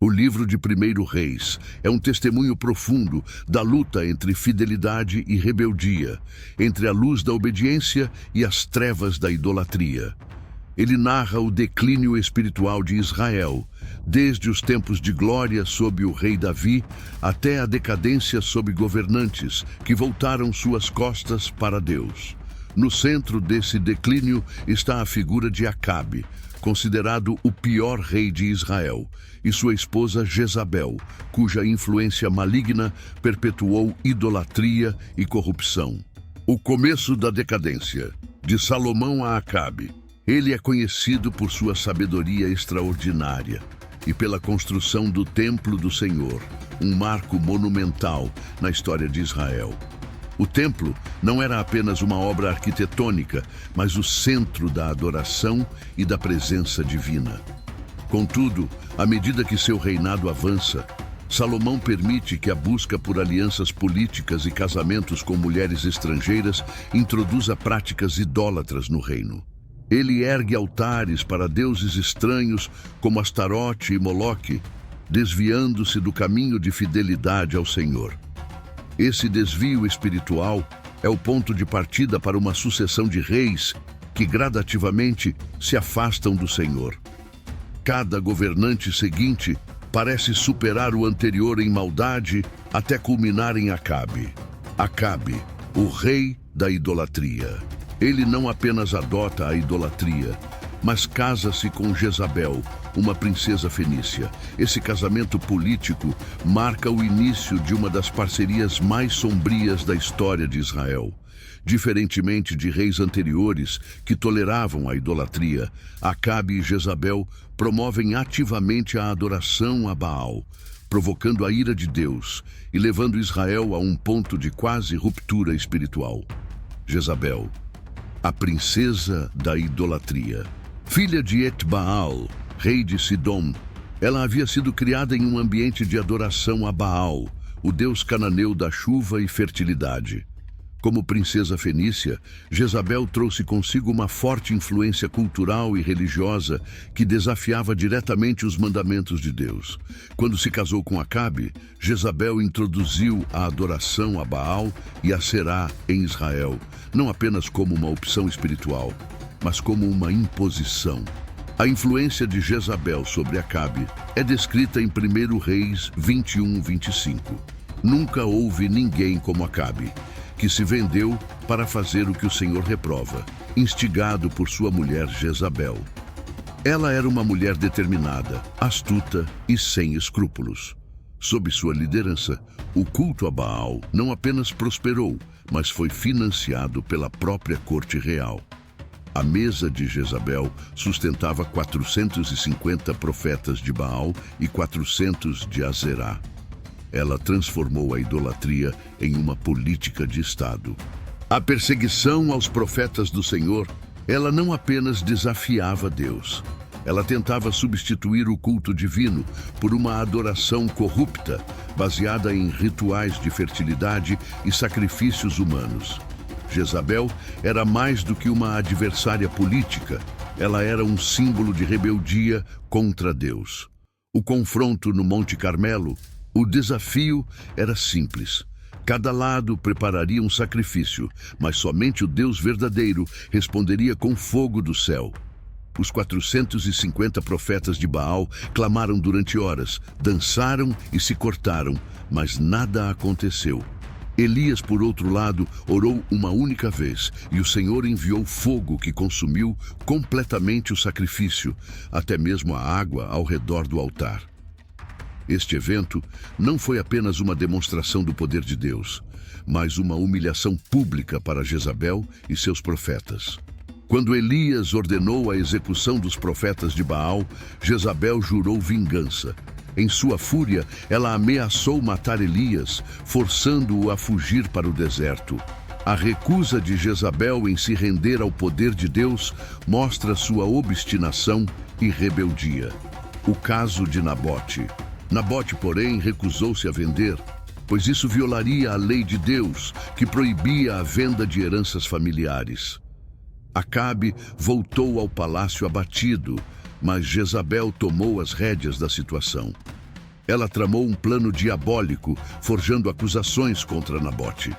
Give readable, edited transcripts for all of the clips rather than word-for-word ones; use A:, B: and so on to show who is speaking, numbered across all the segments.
A: O livro de 1º Reis é um testemunho profundo da luta entre fidelidade e rebeldia, entre a luz da obediência e as trevas da idolatria. Ele narra o declínio espiritual de Israel, desde os tempos de glória sob o rei Davi até a decadência sob governantes que voltaram suas costas para Deus. No centro desse declínio está a figura de Acabe, considerado o pior rei de Israel, e sua esposa Jezabel, cuja influência maligna perpetuou idolatria e corrupção. O começo da decadência, de Salomão a Acabe. Ele é conhecido por sua sabedoria extraordinária e pela construção do Templo do Senhor, um marco monumental na história de Israel. O templo não era apenas uma obra arquitetônica, mas o centro da adoração e da presença divina. Contudo, à medida que seu reinado avança, Salomão permite que a busca por alianças políticas e casamentos com mulheres estrangeiras introduza práticas idólatras no reino. Ele ergue altares para deuses estranhos como Astarote e Moloque, desviando-se do caminho de fidelidade ao Senhor. Esse desvio espiritual é o ponto de partida para uma sucessão de reis que gradativamente se afastam do Senhor. Cada governante seguinte parece superar o anterior em maldade até culminar em Acabe. Acabe, o rei da idolatria. Ele não apenas adota a idolatria, mas casa-se com Jezabel, uma princesa fenícia. Esse casamento político marca o início de uma das parcerias mais sombrias da história de Israel. Diferentemente de reis anteriores que toleravam a idolatria, Acabe e Jezabel promovem ativamente a adoração a Baal, provocando a ira de Deus e levando Israel a um ponto de quase ruptura espiritual. Jezabel, a princesa da idolatria. Filha de Etbaal, rei de Sidom, ela havia sido criada em um ambiente de adoração a Baal, o deus cananeu da chuva e fertilidade. Como princesa fenícia, Jezabel trouxe consigo uma forte influência cultural e religiosa que desafiava diretamente os mandamentos de Deus. Quando se casou com Acabe, Jezabel introduziu a adoração a Baal e a Será em Israel, não apenas como uma opção espiritual, mas como uma imposição. A influência de Jezabel sobre Acabe é descrita em 1 Reis 21:25. Nunca houve ninguém como Acabe, que se vendeu para fazer o que o Senhor reprova, instigado por sua mulher Jezabel. Ela era uma mulher determinada, astuta e sem escrúpulos. Sob sua liderança, o culto a Baal não apenas prosperou, mas foi financiado pela própria corte real. A mesa de Jezabel sustentava 450 profetas de Baal e 400 de Azerá. Ela transformou a idolatria em uma política de Estado. A perseguição aos profetas do Senhor, ela não apenas desafiava Deus. Ela tentava substituir o culto divino por uma adoração corrupta, baseada em rituais de fertilidade e sacrifícios humanos. Jezabel era mais do que uma adversária política. Ela era um símbolo de rebeldia contra Deus. O confronto no Monte Carmelo, o desafio era simples. Cada lado prepararia um sacrifício, mas somente o Deus verdadeiro responderia com fogo do céu. Os 450 profetas de Baal clamaram durante horas, dançaram e se cortaram, mas nada aconteceu. Elias, por outro lado, orou uma única vez, e o Senhor enviou fogo que consumiu completamente o sacrifício, até mesmo a água ao redor do altar. Este evento não foi apenas uma demonstração do poder de Deus, mas uma humilhação pública para Jezabel e seus profetas. Quando Elias ordenou a execução dos profetas de Baal, Jezabel jurou vingança. Em sua fúria, ela ameaçou matar Elias, forçando-o a fugir para o deserto. A recusa de Jezabel em se render ao poder de Deus mostra sua obstinação e rebeldia. O caso de Nabote. Nabote, porém, recusou-se a vender, pois isso violaria a lei de Deus, que proibia a venda de heranças familiares. Acabe voltou ao palácio abatido, mas Jezabel tomou as rédeas da situação. Ela tramou um plano diabólico, forjando acusações contra Nabote.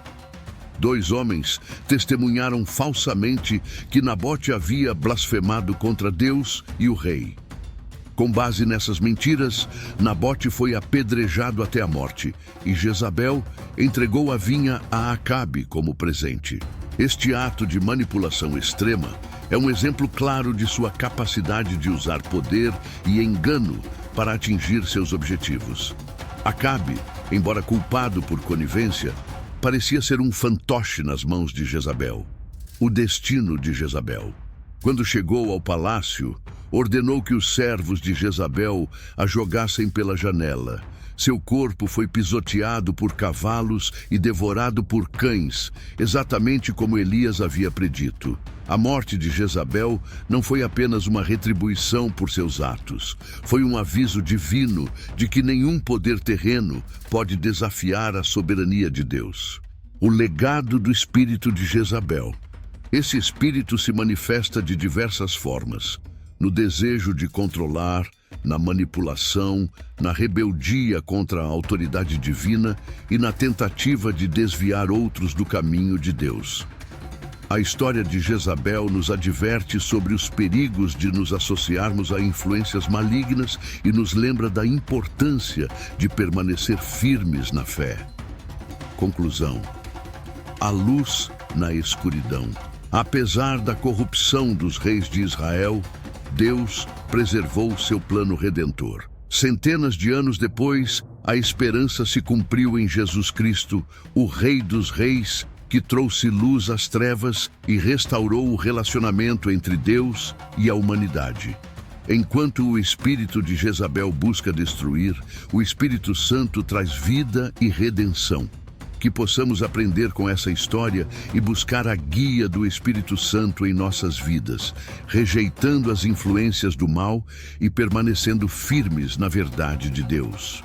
A: 2 homens testemunharam falsamente que Nabote havia blasfemado contra Deus e o rei. Com base nessas mentiras, Nabote foi apedrejado até a morte e Jezabel entregou a vinha a Acabe como presente. Este ato de manipulação extrema é um exemplo claro de sua capacidade de usar poder e engano para atingir seus objetivos. Acabe, embora culpado por conivência, parecia ser um fantoche nas mãos de Jezabel. O destino de Jezabel. Quando chegou ao palácio, ordenou que os servos de Jezabel a jogassem pela janela. Seu corpo foi pisoteado por cavalos e devorado por cães, exatamente como Elias havia predito. A morte de Jezabel não foi apenas uma retribuição por seus atos. Foi um aviso divino de que nenhum poder terreno pode desafiar a soberania de Deus. O legado do espírito de Jezabel. Esse espírito se manifesta de diversas formas: no desejo de controlar, na manipulação, na rebeldia contra a autoridade divina e na tentativa de desviar outros do caminho de Deus. A história de Jezabel nos adverte sobre os perigos de nos associarmos a influências malignas e nos lembra da importância de permanecer firmes na fé. Conclusão: a luz na escuridão. Apesar da corrupção dos reis de Israel, Deus preservou seu plano redentor. Centenas de anos depois, a esperança se cumpriu em Jesus Cristo, o Rei dos Reis, que trouxe luz às trevas e restaurou o relacionamento entre Deus e a humanidade. Enquanto o espírito de Jezabel busca destruir, o Espírito Santo traz vida e redenção. Que possamos aprender com essa história e buscar a guia do Espírito Santo em nossas vidas, rejeitando as influências do mal e permanecendo firmes na verdade de Deus.